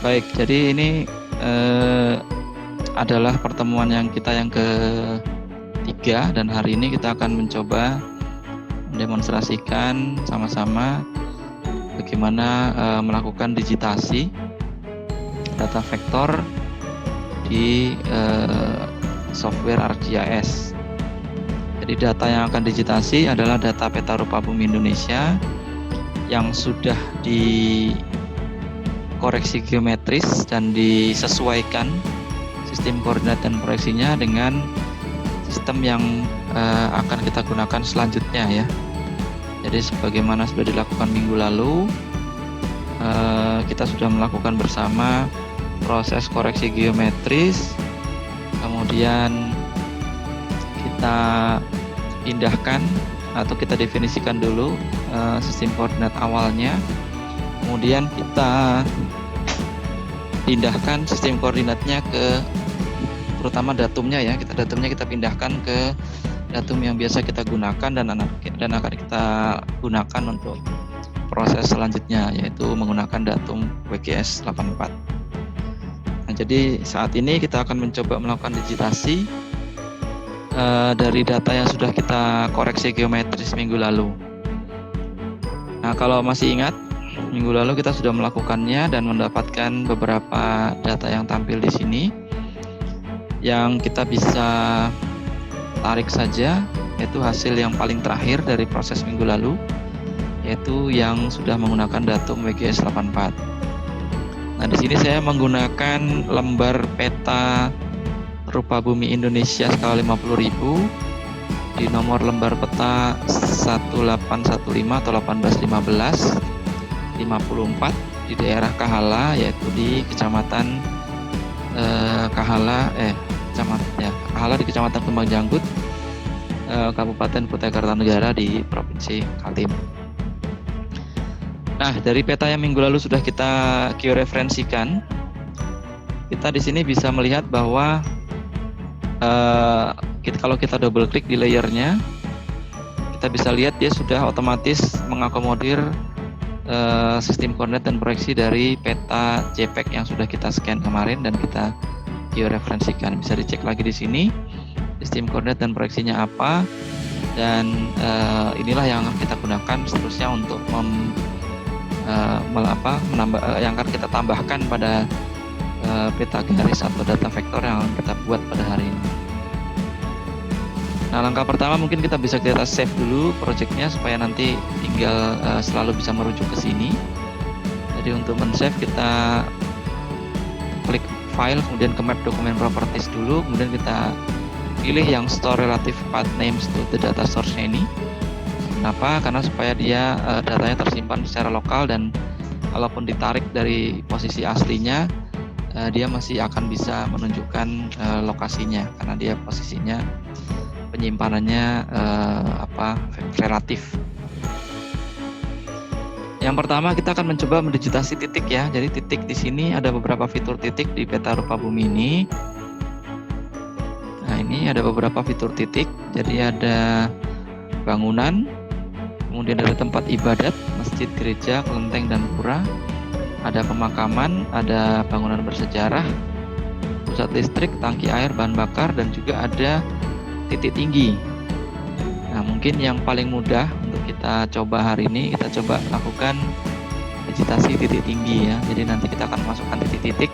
Baik, jadi ini adalah pertemuan yang ketiga, dan hari ini kita akan mencoba mendemonstrasikan sama-sama bagaimana melakukan digitasi data vektor di software ArcGIS. Jadi data yang akan digitasi adalah data peta rupa bumi Indonesia yang sudah dikoreksi geometris dan disesuaikan sistem koordinat dan proyeksinya dengan sistem yang akan kita gunakan selanjutnya ya. Jadi sebagaimana sudah dilakukan minggu lalu, kita sudah melakukan bersama proses koreksi geometris, kemudian kita pindahkan atau kita definisikan dulu sistem koordinat awalnya, kemudian kita pindahkan sistem koordinatnya ke, terutama datumnya ya, datumnya kita pindahkan ke datum yang biasa kita gunakan dan akan kita gunakan untuk proses selanjutnya, yaitu menggunakan datum WGS 84. Nah, jadi saat ini kita akan mencoba melakukan digitasi dari data yang sudah kita koreksi geometris minggu lalu. Nah, kalau masih ingat, minggu lalu kita sudah melakukannya dan mendapatkan beberapa data yang tampil di sini yang kita bisa tarik saja, yaitu hasil yang paling terakhir dari proses minggu lalu, yaitu yang sudah menggunakan datum WGS 84. Nah, di sini saya menggunakan lembar peta rupa bumi Indonesia skala 50.000 di nomor lembar peta 1815 atau 1815 54 di daerah Kahala, yaitu di Kecamatan Kahala di Kecamatan Kembang Janggut, Kabupaten Kutai Kartanegara di Provinsi Kaltim. Nah, dari peta yang minggu lalu sudah kita georeferensikan, kita di sini bisa melihat bahwa kalau kita double klik di layernya, kita bisa lihat dia sudah otomatis mengakomodir sistem koordinat dan proyeksi dari peta JPEG yang sudah kita scan kemarin dan kita georeferensikan. Bisa dicek lagi di sini sistem koordinat dan proyeksinya apa, dan inilah yang akan kita gunakan seterusnya untuk yang akan kita tambahkan pada peta garis atau data vektor yang kita buat pada hari ini. Nah, langkah pertama mungkin kita save dulu projectnya supaya nanti tinggal selalu bisa merujuk ke sini. Jadi untuk men-save kita klik file, kemudian ke map dokumen properties dulu, kemudian kita pilih yang store relative path names to the data source-nya ini. Kenapa? Karena supaya dia datanya tersimpan secara lokal dan kalaupun ditarik dari posisi aslinya, dia masih akan bisa menunjukkan lokasinya karena dia posisinya penyimpanannya relatif. Yang pertama kita akan mencoba mendigitasi titik ya. Jadi titik di sini ada beberapa fitur titik di peta rupa bumi ini. Nah, ini ada beberapa fitur titik. Jadi ada bangunan, kemudian ada tempat ibadat, masjid, gereja, kelenteng dan pura. Ada pemakaman, ada bangunan bersejarah, pusat listrik, tangki air, bahan bakar, dan juga ada titik tinggi. Nah, mungkin yang paling mudah untuk kita coba hari ini, kita coba lakukan digitasi titik tinggi ya. Jadi nanti kita akan masukkan titik-titik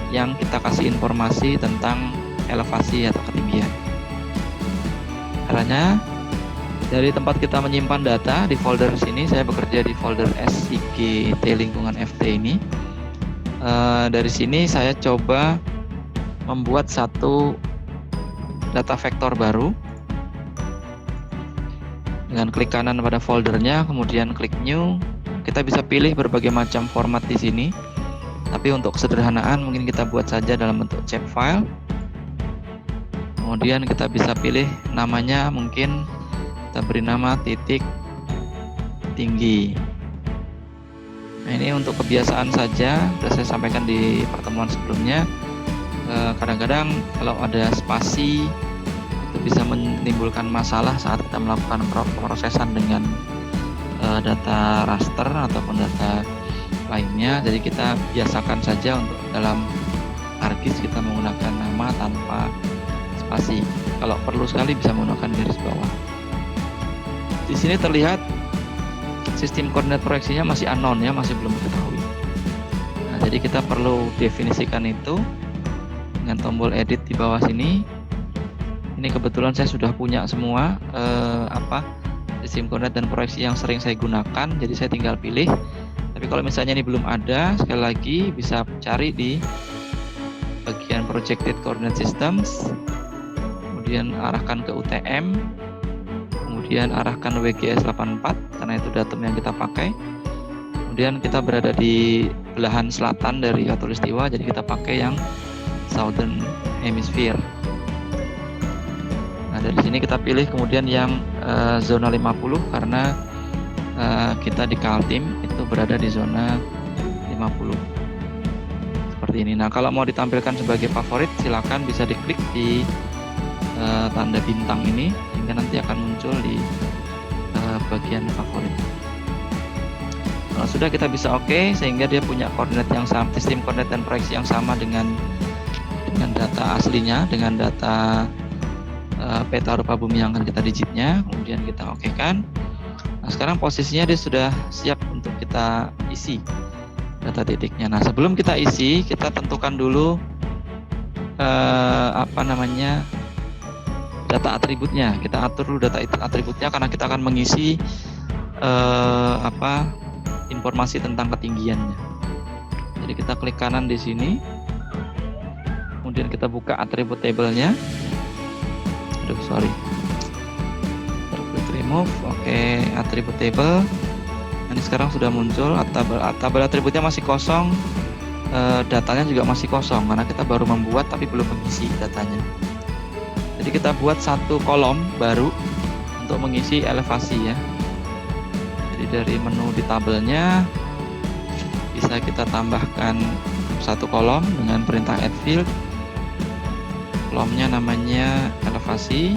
yang kita kasih informasi tentang elevasi atau ketinggian. Caranya, dari tempat kita menyimpan data di folder sini, saya bekerja di folder SIGT lingkungan FT ini. Dari sini saya coba membuat satu data vektor baru dengan klik kanan pada foldernya, kemudian klik new. Kita bisa pilih berbagai macam format di sini, tapi untuk kesederhanaan mungkin kita buat saja dalam bentuk chap file. Kemudian kita bisa pilih namanya, mungkin kita beri nama titik tinggi. Nah, ini untuk kebiasaan saja, sudah saya sampaikan di pertemuan sebelumnya. Kadang-kadang kalau ada spasi itu bisa menimbulkan masalah saat kita melakukan pemrosesan dengan data raster ataupun data lainnya. Jadi kita biasakan saja untuk dalam ArcGIS kita menggunakan nama tanpa spasi. Kalau perlu sekali bisa menggunakan garis bawah. Di sini terlihat sistem koordinat proyeksinya masih unknown ya, masih belum diketahui. Nah, jadi kita perlu definisikan itu dengan tombol edit di bawah sini. Ini kebetulan saya sudah punya semua sistem koordinat dan proyeksi yang sering saya gunakan, jadi saya tinggal pilih. Tapi kalau misalnya ini belum ada, sekali lagi bisa cari di bagian Projected Coordinate Systems, kemudian arahkan ke UTM, kemudian arahkan WGS 84 karena itu datum yang kita pakai. Kemudian kita berada di belahan selatan dari khatulistiwa, jadi kita pakai yang Southern Hemisphere. Nah, dari sini kita pilih kemudian yang zona 50 karena kita di Kaltim itu berada di zona 50. Seperti ini. Nah, kalau mau ditampilkan sebagai favorit, silakan bisa diklik di tanda bintang ini sehingga nanti akan muncul di bagian favorit. Kalau sudah, kita bisa oke sehingga dia punya koordinat yang sama, sistem koordinat dan proyeksi yang sama dengan data aslinya, dengan data peta rupa bumi yang akan kita digitnya. Kemudian kita okekan. Nah, sekarang posisinya dia sudah siap untuk kita isi data titiknya. Nah, sebelum kita isi, kita tentukan dulu data atributnya. Kita atur dulu data atributnya karena kita akan mengisi informasi tentang ketinggiannya. Jadi kita klik kanan di sini, kemudian kita buka atribut tabelnya. Klik remove. Oke, atribut table. Ini sekarang sudah muncul. Tabel atributnya masih kosong. Datanya juga masih kosong karena kita baru membuat tapi belum mengisi datanya. Jadi kita buat satu kolom baru untuk mengisi elevasi ya. Jadi dari menu di tabelnya bisa kita tambahkan satu kolom dengan perintah add field. Kolomnya namanya elevasi.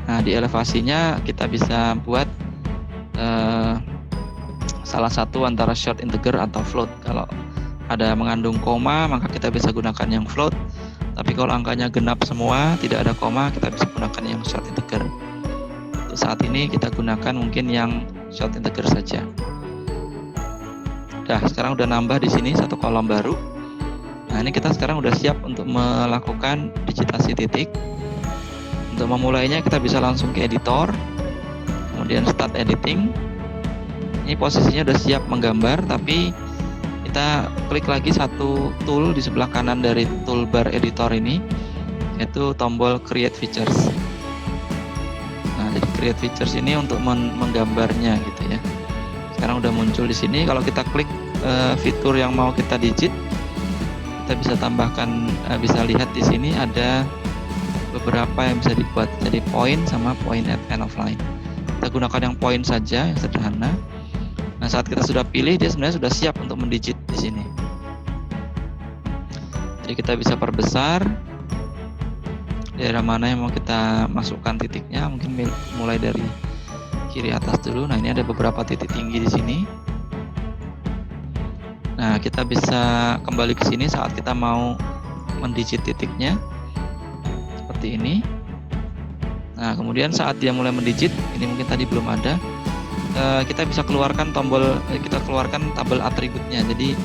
Nah, di elevasinya kita bisa buat salah satu antara short integer atau float. Kalau ada mengandung koma, maka kita bisa gunakan yang float. Tapi kalau angkanya genap semua, tidak ada koma, kita bisa gunakan yang short integer. Untuk saat ini kita gunakan mungkin yang short integer saja. Nah, sekarang udah nambah di sini satu kolom baru. Nah, ini kita sekarang udah siap untuk melakukan digitasi titik. Untuk memulainya kita bisa langsung ke editor, kemudian start editing. Ini posisinya udah siap menggambar, tapi kita klik lagi satu tool di sebelah kanan dari toolbar editor ini, yaitu tombol create features. Nah, jadi create features ini untuk menggambarnya gitu ya. Sekarang udah muncul di sini. Kalau kita klik fitur yang mau kita digit, kita bisa tambahkan, bisa lihat di sini ada beberapa yang bisa dibuat. Jadi point sama point at end of line. Kita gunakan yang point saja, yang sederhana. Nah, saat kita sudah pilih, dia sebenarnya sudah siap untuk mendigit di sini. Jadi kita bisa perbesar daerah mana yang mau kita masukkan titiknya. Mungkin mulai dari kiri atas dulu. Nah, ini ada beberapa titik tinggi di sini. Nah, kita bisa kembali ke sini saat kita mau mendigit titiknya seperti ini. Nah, kemudian saat dia mulai mendigit, ini mungkin tadi belum ada, kita bisa keluarkan kita keluarkan tabel atributnya. Jadi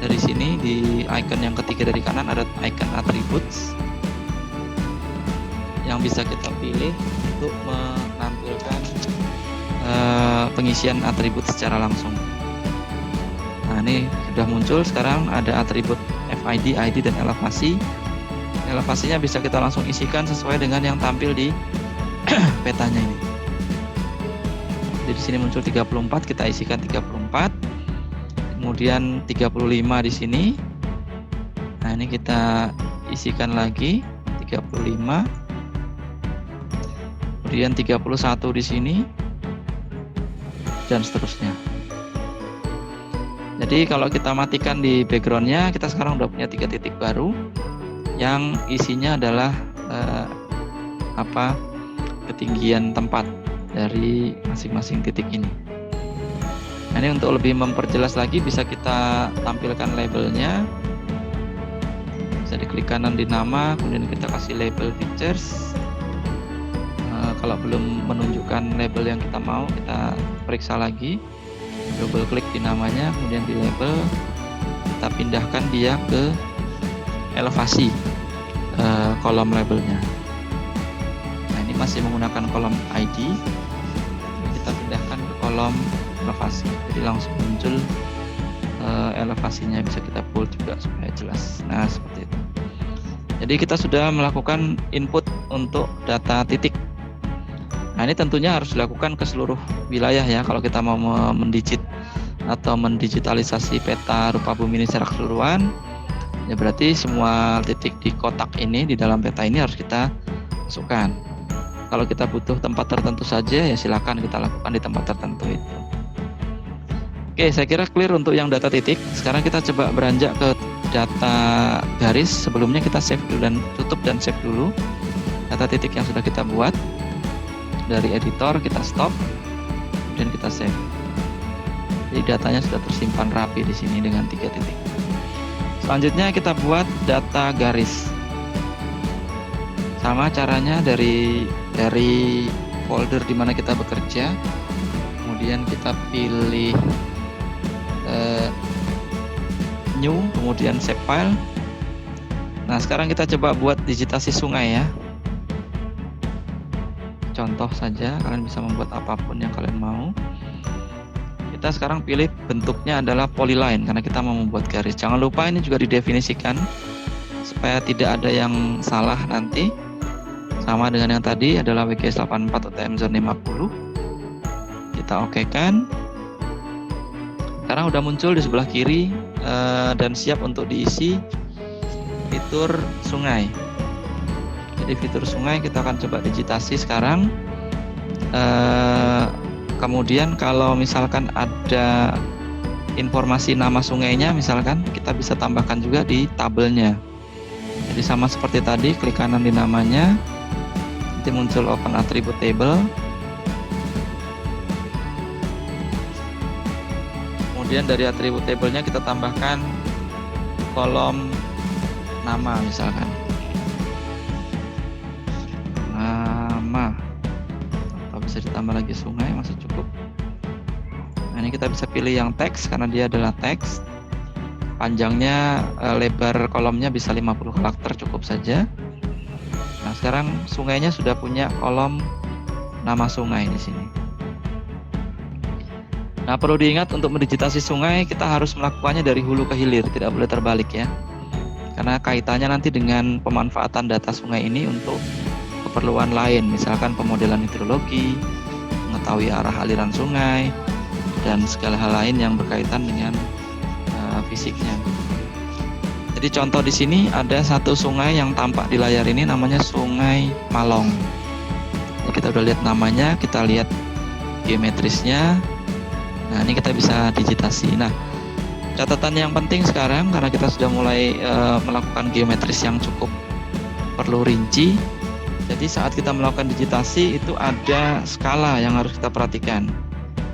dari sini di icon yang ketiga dari kanan ada icon attributes yang bisa kita pilih untuk menampilkan pengisian atribut secara langsung. Nah, ini sudah muncul. Sekarang ada atribut FID, ID, dan elevasi. Elevasinya bisa kita langsung isikan sesuai dengan yang tampil di petanya ini. Jadi di sini muncul 34, kita isikan 34. Kemudian 35 di sini. Nah, ini kita isikan lagi 35. Kemudian 31 di sini. Dan seterusnya. Jadi kalau kita matikan di backgroundnya, kita sekarang udah punya 3 titik baru yang isinya adalah ketinggian tempat dari masing-masing titik ini. Nah, ini untuk lebih memperjelas lagi bisa kita tampilkan labelnya. Bisa diklik kanan di nama, kemudian kita kasih label features. Kalau belum menunjukkan label yang kita mau, kita periksa lagi. Double klik di namanya, kemudian di label, kita pindahkan dia ke elevasi kolom labelnya. Nah, ini masih menggunakan kolom ID, kita pindahkan ke kolom elevasi, jadi langsung muncul elevasinya. Bisa kita bold juga supaya jelas. Nah, seperti itu. Jadi kita sudah melakukan input untuk data titik. Nah, ini tentunya harus dilakukan ke seluruh wilayah ya. Kalau kita mau mendigit atau mendigitalisasi peta rupa bumi ini secara keseluruhan, ya berarti semua titik di kotak ini, di dalam peta ini harus kita masukkan. Kalau kita butuh tempat tertentu saja, ya silakan kita lakukan di tempat tertentu itu. Oke, saya kira clear untuk yang data titik. Sekarang kita coba beranjak ke data garis. Sebelumnya kita save dulu dan tutup dan save dulu data titik yang sudah kita buat. Dari editor kita stop, kemudian kita save. Jadi datanya sudah tersimpan rapi di sini dengan 3 titik. Selanjutnya kita buat data garis. Sama caranya dari folder di mana kita bekerja. Kemudian kita pilih new, kemudian save file. Nah, sekarang kita coba buat digitasi sungai ya. Contoh saja, kalian bisa membuat apapun yang kalian mau. Kita sekarang pilih bentuknya adalah polyline karena kita mau membuat garis. Jangan lupa ini juga didefinisikan supaya tidak ada yang salah nanti. Sama dengan yang tadi adalah WGS 84 UTM Zone 50. Kita oke kan. Sekarang udah muncul di sebelah kiri dan siap untuk diisi fitur sungai. Jadi fitur sungai kita akan coba digitasi sekarang. Kemudian kalau misalkan ada informasi nama sungainya, misalkan kita bisa tambahkan juga di tabelnya. Jadi sama seperti tadi, klik kanan di namanya, nanti muncul open attribute table. Kemudian dari atribut tabelnya kita tambahkan kolom nama misalkan. Bisa ditambah lagi sungai, masih cukup. Nah, ini kita bisa pilih yang teks karena dia adalah teks. Panjangnya lebar kolomnya bisa 50 karakter, cukup saja. Nah, sekarang sungainya sudah punya kolom nama sungai di sini. Nah, perlu diingat untuk mendigitasi sungai kita harus melakukannya dari hulu ke hilir, tidak boleh terbalik ya. Karena kaitannya nanti dengan pemanfaatan data sungai ini untuk keperluan lain, misalkan pemodelan hidrologi, mengetahui arah aliran sungai, dan segala hal lain yang berkaitan dengan fisiknya. Jadi contoh di sini ada satu sungai yang tampak di layar ini namanya Sungai Malong. Jadi kita udah lihat namanya, kita lihat geometrisnya. Nah, ini kita bisa digitasi. Nah, catatan yang penting sekarang karena kita sudah mulai melakukan geometris yang cukup perlu rinci. Jadi saat kita melakukan digitasi itu ada skala yang harus kita perhatikan.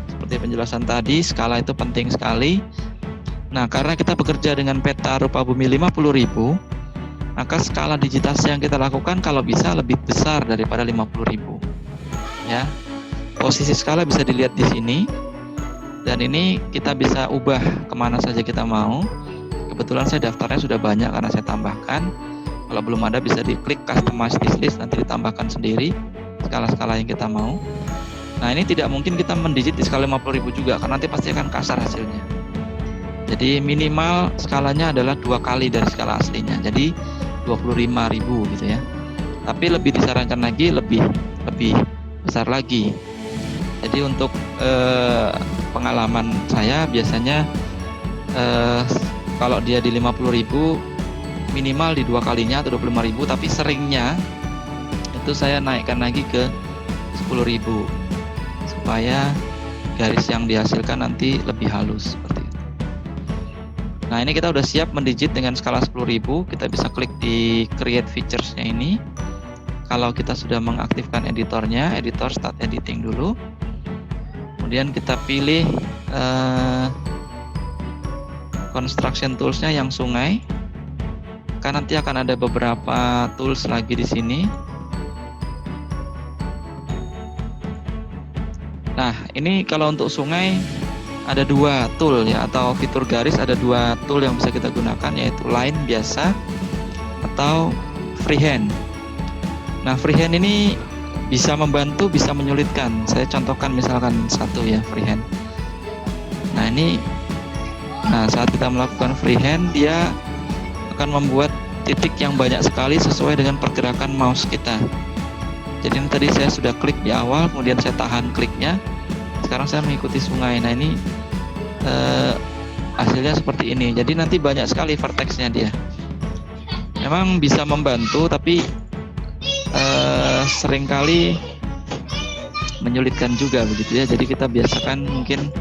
Seperti penjelasan tadi, skala itu penting sekali. Nah, karena kita bekerja dengan peta rupa bumi 50.000, maka skala digitasi yang kita lakukan kalau bisa lebih besar daripada 50.000. Ya. Posisi skala bisa dilihat di sini. Dan ini kita bisa ubah kemana saja kita mau. Kebetulan saya daftarnya sudah banyak karena saya tambahkan. Kalau belum ada bisa diklik customize this list, nanti ditambahkan sendiri skala-skala yang kita mau. Nah, ini tidak mungkin kita mendigit di skala 50.000 juga karena nanti pasti akan kasar hasilnya. Jadi minimal skalanya adalah 2 kali dari skala aslinya. Jadi 25.000 gitu ya. Tapi lebih disarankan lagi lebih besar lagi. Jadi untuk pengalaman saya biasanya kalau dia di 50.000 minimal di 2 kalinya atau 25.000, tapi seringnya itu saya naikkan lagi ke 10.000 supaya garis yang dihasilkan nanti lebih halus seperti itu. Nah, ini kita udah siap mendigit dengan skala 10.000. Kita bisa klik di create features-nya ini. Kalau kita sudah mengaktifkan editornya, editor start editing dulu. Kemudian kita pilih construction toolsnya yang sungai, kan nanti akan ada beberapa tools lagi di sini. Nah, ini kalau untuk sungai ada 2 tool ya, atau fitur garis ada 2 tool yang bisa kita gunakan, yaitu line biasa atau freehand. Nah, freehand ini bisa membantu, bisa menyulitkan. Saya contohkan misalkan satu ya, freehand. Nah, ini saat kita melakukan freehand, dia akan membuat titik yang banyak sekali sesuai dengan pergerakan mouse kita. Jadi ini tadi saya sudah klik di awal, kemudian saya tahan kliknya. Sekarang saya mengikuti sungai. Nah, ini hasilnya seperti ini. Jadi nanti banyak sekali vertexnya dia. Memang bisa membantu, tapi seringkali menyulitkan juga begitu ya. Jadi kita biasakan mungkin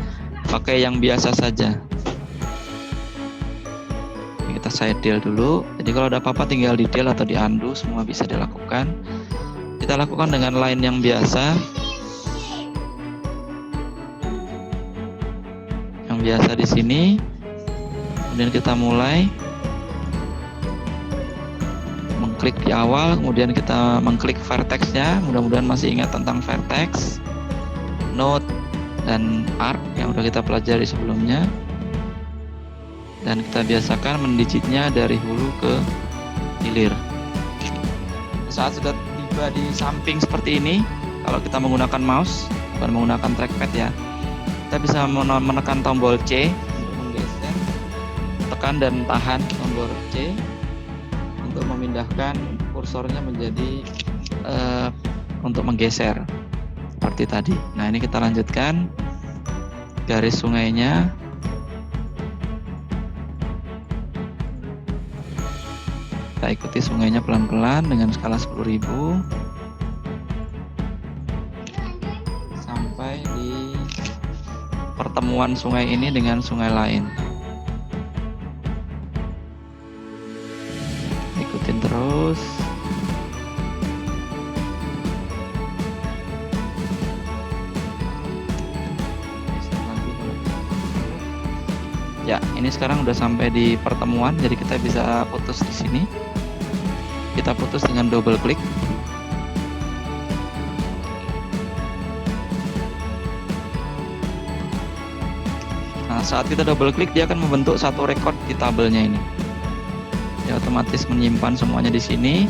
pakai yang biasa saja. Kita side deal dulu. Jadi kalau ada apa-apa tinggal di deal atau di undo, semua bisa dilakukan. Kita lakukan dengan line yang biasa. Yang biasa di sini. Kemudian kita mulai mengklik di awal, kemudian kita mengklik vertexnya. Mudah-mudahan masih ingat tentang vertex, node, dan arc yang sudah kita pelajari sebelumnya. Dan kita biasakan mendigitnya dari hulu ke hilir. Saat sudah tiba di samping seperti ini, kalau kita menggunakan mouse, bukan menggunakan trackpad ya, kita bisa menekan tombol C untuk menggeser, tekan dan tahan tombol C untuk memindahkan kursornya menjadi untuk menggeser seperti tadi. Nah, ini kita lanjutkan garis sungainya. Kita ikuti sungainya pelan-pelan dengan skala 10.000 sampai di pertemuan sungai ini dengan sungai lain. Ikutin terus. Ya, ini sekarang udah sampai di pertemuan, jadi kita bisa putus di sini. Kita putus dengan double klik. Nah, saat kita double klik, dia akan membentuk satu record di tabelnya ini. Dia otomatis menyimpan semuanya di sini.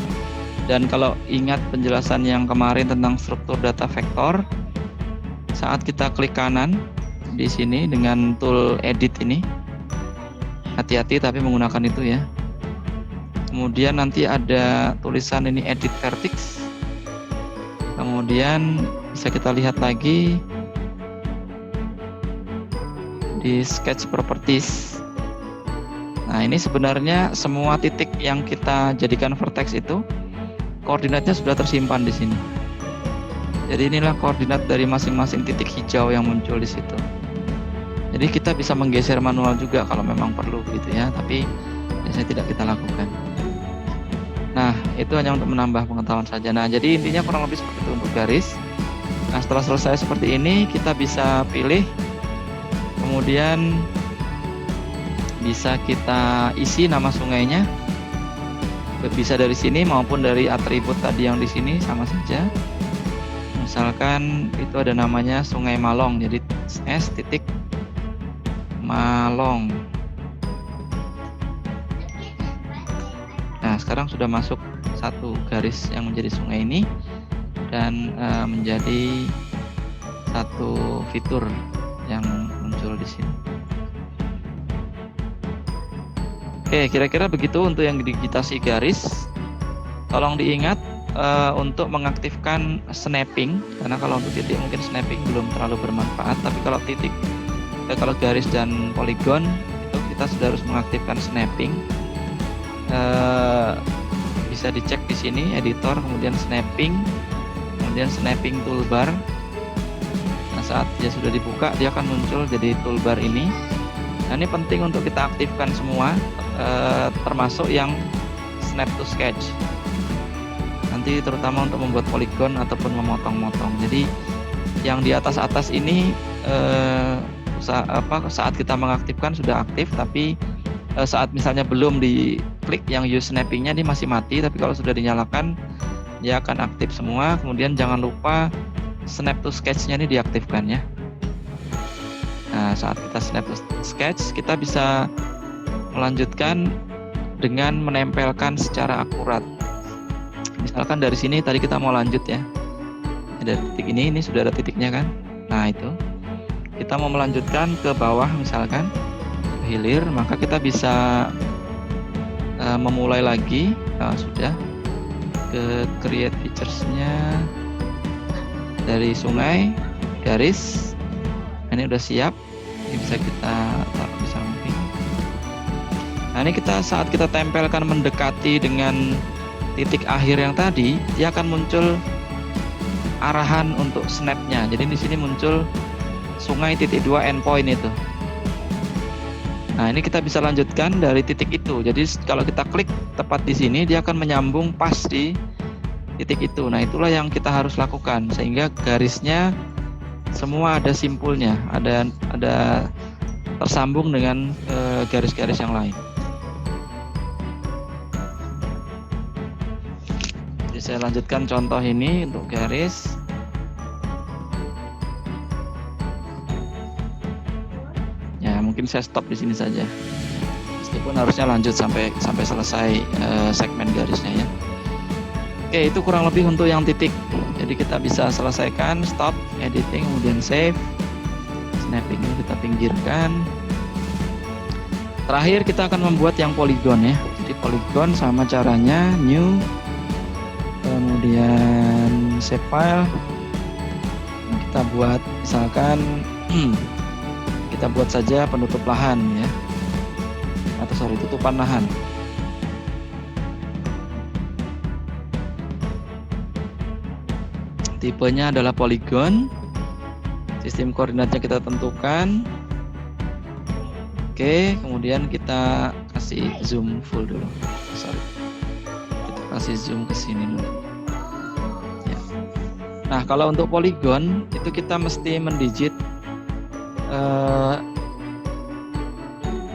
Dan kalau ingat penjelasan yang kemarin tentang struktur data vektor, saat kita klik kanan di sini dengan tool edit ini, hati-hati tapi menggunakan itu ya. Kemudian nanti ada tulisan ini edit vertex. Kemudian bisa kita lihat lagi di sketch properties. Nah, ini sebenarnya semua titik yang kita jadikan vertex itu koordinatnya sudah tersimpan di sini. Jadi inilah koordinat dari masing-masing titik hijau yang muncul di situ. Jadi kita bisa menggeser manual juga kalau memang perlu gitu ya, tapi biasanya tidak kita lakukan. Nah, itu hanya untuk menambah pengetahuan saja. Nah, jadi intinya kurang lebih seperti itu untuk garis. Nah, setelah selesai seperti ini, kita bisa pilih, kemudian bisa kita isi nama sungainya. Bisa dari sini maupun dari atribut tadi yang di sini sama saja. Misalkan itu ada namanya Sungai Malong, jadi S titik Malong. Nah, sekarang sudah masuk satu garis yang menjadi sungai ini dan menjadi satu fitur yang muncul di sini. Oke, kira-kira begitu untuk yang digitasi garis. Tolong diingat untuk mengaktifkan snapping, karena kalau untuk titik mungkin snapping belum terlalu bermanfaat, tapi kalau titik kalau garis dan poligon itu kita sudah harus mengaktifkan snapping. Bisa dicek di sini editor, kemudian snapping toolbar. Nah, saat dia sudah dibuka, dia akan muncul jadi toolbar ini. Nah, ini penting untuk kita aktifkan semua, termasuk yang snap to sketch. Nanti terutama untuk membuat poligon ataupun memotong-motong. Jadi yang di atas-atas ini saat kita mengaktifkan sudah aktif, tapi saat misalnya belum diklik yang use snappingnya dia masih mati, tapi kalau sudah dinyalakan dia akan aktif semua. Kemudian jangan lupa snap to sketch-nya ini diaktifkan ya. Nah, saat kita snap to sketch, kita bisa melanjutkan dengan menempelkan secara akurat. Misalkan dari sini tadi kita mau lanjut ya. Ada titik ini sudah ada titiknya kan. Nah, itu kita mau melanjutkan ke bawah misalkan ke hilir, maka kita bisa memulai lagi. Sudah ke create features-nya dari sungai garis. Ini udah siap. Ini bisa kita taruh di samping. Nah, ini saat kita tempelkan mendekati dengan titik akhir yang tadi, dia akan muncul arahan untuk snapnya. Jadi di sini muncul sungai titik 2 endpoint itu. Nah, ini kita bisa lanjutkan dari titik itu. Jadi kalau kita klik tepat di sini, dia akan menyambung pas di titik itu. Nah, itulah yang kita harus lakukan sehingga garisnya semua ada simpulnya, ada tersambung dengan garis-garis yang lain. Saya lanjutkan contoh ini untuk garis. Ya, mungkin saya stop di sini saja. Meskipun harusnya lanjut sampai selesai segmen garisnya ya. Oke, itu kurang lebih untuk yang titik. Jadi kita bisa selesaikan, stop, editing, kemudian save. Snapping ini kita pinggirkan. Terakhir kita akan membuat yang polygon ya. Jadi polygon sama caranya new, kemudian save file. Kita buat misalkan kita buat saja penutup lahan ya, atau tutupan lahan. Tipenya adalah polygon. Sistem koordinatnya kita tentukan. Oke, kemudian kita kasih zoom full dulu. Kita kasih zoom ke sini dulu. Ya. Nah, kalau untuk polygon itu kita mesti mendigit.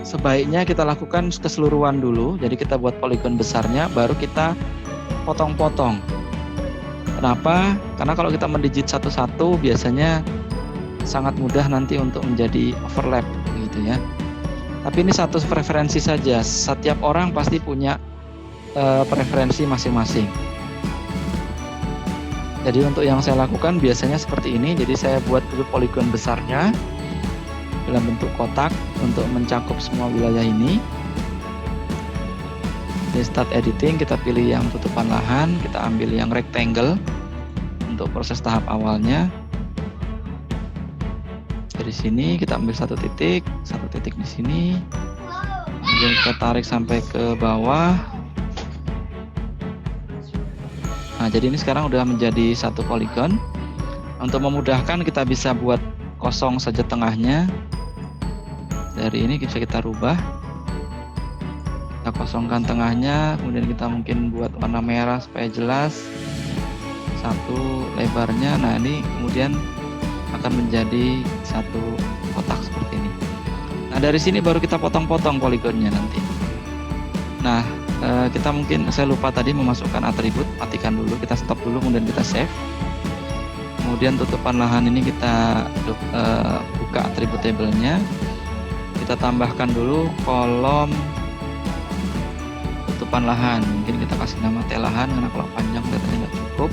Sebaiknya kita lakukan keseluruhan dulu. Jadi kita buat polygon besarnya, baru kita potong-potong. Kenapa? Karena kalau kita mendigit satu-satu biasanya sangat mudah nanti untuk menjadi overlap gitu ya. Tapi ini satu preferensi saja. Setiap orang pasti punya preferensi masing-masing. Jadi untuk yang saya lakukan biasanya seperti ini. Jadi saya buat dulu polygon besarnya dalam bentuk kotak untuk mencakup semua wilayah ini. Di start editing kita pilih yang tutupan lahan, kita ambil yang rectangle untuk proses tahap awalnya. Dari sini kita ambil satu titik di sini, kemudian kita tarik sampai ke bawah. Nah, jadi ini sekarang udah menjadi satu polygon. Untuk memudahkan kita bisa buat kosong saja tengahnya. Dari ini bisa kita rubah. Kita kosongkan tengahnya, kemudian kita mungkin buat warna merah supaya jelas. Satu lebarnya. Nah, ini kemudian akan menjadi satu kotak seperti ini. Nah, dari sini baru kita potong-potong poligonnya nanti. Nah, kita mungkin saya lupa tadi memasukkan atribut, matikan dulu, kita stop dulu, kemudian kita save. Kemudian tutupan lahan ini kita buka atribut tabelnya. Kita tambahkan dulu kolom tutupan lahan. Mungkin kita kasih nama T lahan karena kalau panjang datanya nggak cukup.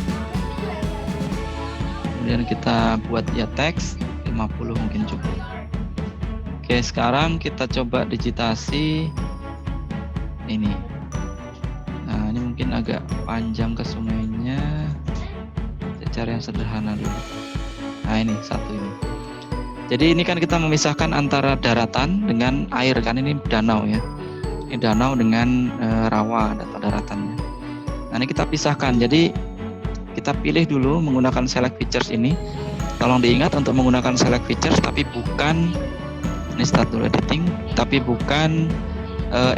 Kemudian kita buat ya teks 50 mungkin cukup. Oke, sekarang kita coba digitasi ini. Nah, ini mungkin agak panjang ke sungainya. Cara yang sederhana dulu. Nah, ini satu ini. Jadi ini kan kita memisahkan antara daratan dengan air, kan ini danau ya. Ini danau dengan rawa atau daratannya. Nah, ini kita pisahkan. Jadi kita pilih dulu menggunakan select features ini. Tolong diingat untuk menggunakan select features, tapi bukan ini start dulu editing, tapi bukan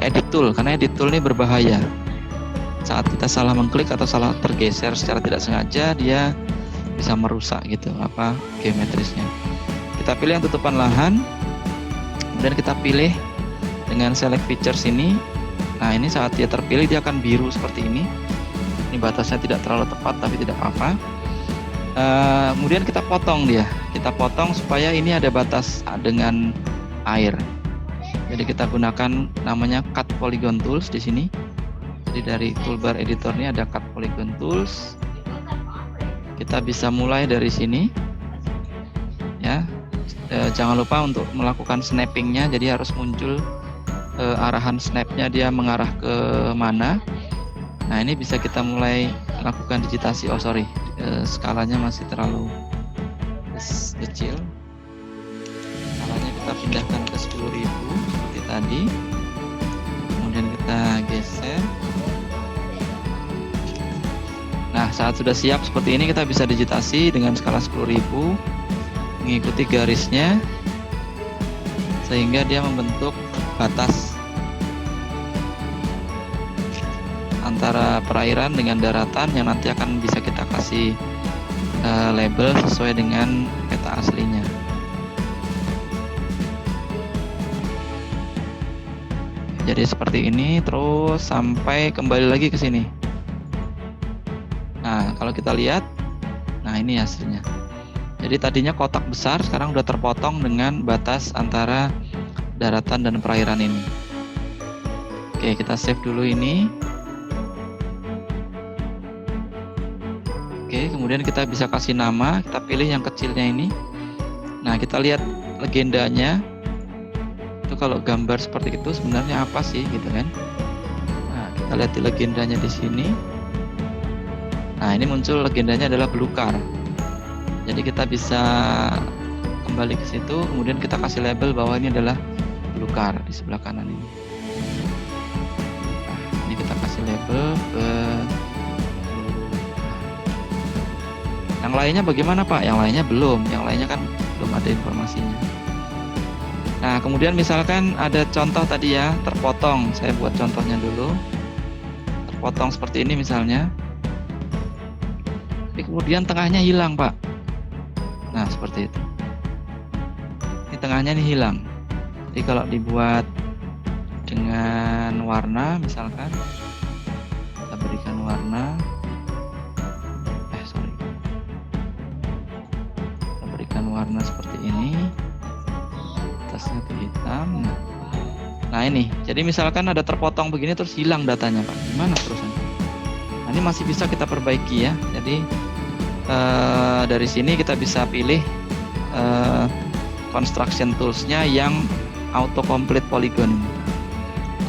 edit tool, karena edit tool ini berbahaya. Saat kita salah mengklik atau salah tergeser secara tidak sengaja, dia bisa merusak gitu geometrisnya. Kita pilih yang tutupan lahan, Kemudian kita pilih dengan select features ini. Nah, ini saat dia terpilih dia akan biru seperti ini. Ini batasnya tidak terlalu tepat tapi tidak apa-apa. Kemudian kita potong dia. Kita potong supaya ini ada batas dengan air. Jadi kita gunakan namanya cut polygon tools di sini. Jadi dari toolbar editor ini ada cut polygon tools. Kita bisa mulai dari sini. Ya. Jangan lupa untuk melakukan snappingnya. Jadi harus muncul arahan snapnya dia mengarah ke mana. Nah, ini bisa kita mulai lakukan digitasi. Oh sorry, skalanya masih terlalu kecil. Skalanya kita pindahkan ke 10.000 seperti tadi. Kemudian kita geser. Nah, saat sudah siap seperti ini kita bisa digitasi dengan skala 10.000, mengikuti garisnya sehingga dia membentuk batas antara perairan dengan daratan yang nanti akan bisa kita kasih label sesuai dengan peta aslinya. Jadi seperti ini terus sampai kembali lagi ke sini. Nah, kalau kita lihat, nah ini hasilnya. Jadi tadinya kotak besar, sekarang udah terpotong dengan batas antara daratan dan perairan ini. Oke, kita save dulu ini. Oke, kemudian kita bisa kasih nama, kita pilih yang kecilnya ini. Nah, kita lihat legendanya. Itu kalau gambar seperti itu sebenarnya apa sih gitu kan? Nah, kita lihat di legendanya di sini. Nah, ini muncul legendanya adalah belukar. Jadi kita bisa kembali ke situ, kemudian kita kasih label bahwa ini adalah belukar di sebelah kanan ini. Nah, ini kita kasih label ke yang lainnya bagaimana Pak? Yang lainnya belum, yang lainnya kan belum ada informasinya. Nah, kemudian misalkan ada contoh tadi ya, terpotong. Saya buat contohnya dulu. Terpotong seperti ini misalnya. Tapi kemudian tengahnya hilang Pak. Nah, seperti itu. Ini tengahnya ini hilang. Jadi kalau dibuat dengan warna misalkan, kita berikan warna. Warna seperti ini, atasnya itu hitam. Nah ini, jadi misalkan ada terpotong begini terus hilang datanya Pak, gimana terusannya? Nah, ini masih bisa kita perbaiki ya. Jadi dari sini kita bisa pilih construction toolsnya yang auto complete polygon.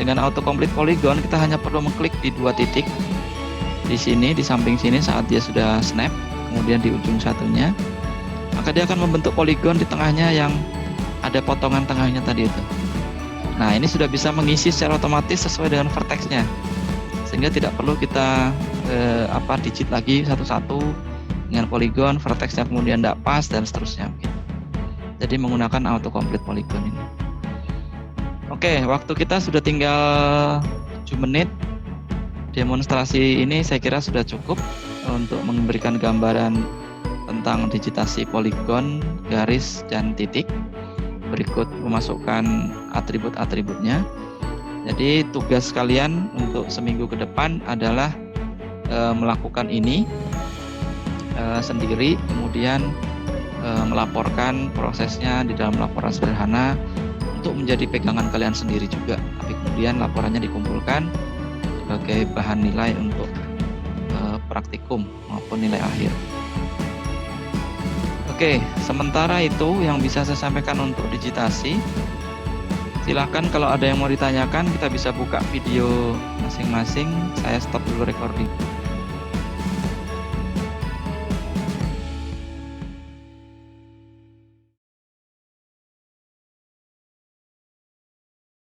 Dengan auto complete polygon kita hanya perlu mengklik di dua titik di sini, di samping sini saat dia sudah snap, kemudian di ujung satunya. Maka dia akan membentuk poligon di tengahnya yang ada potongan tengahnya tadi itu. Nah, ini sudah bisa mengisi secara otomatis sesuai dengan vertexnya, sehingga tidak perlu kita digit lagi satu-satu dengan poligon, vertexnya kemudian tidak pas dan seterusnya. Jadi menggunakan auto complete polygon ini. Oke, waktu kita sudah tinggal 7 menit. Demonstrasi ini saya kira sudah cukup untuk memberikan gambaran tentang digitasi poligon, garis, dan titik. Berikut memasukkan atribut-atributnya. Jadi tugas kalian untuk seminggu ke depan adalah melakukan ini sendiri, kemudian melaporkan prosesnya di dalam laporan sederhana untuk menjadi pegangan kalian sendiri juga. Tapi kemudian laporannya dikumpulkan sebagai bahan nilai untuk praktikum maupun nilai akhir. Oke, sementara itu yang bisa saya sampaikan untuk digitasi. Silakan kalau ada yang mau ditanyakan, kita bisa buka video masing-masing. Saya stop dulu recording.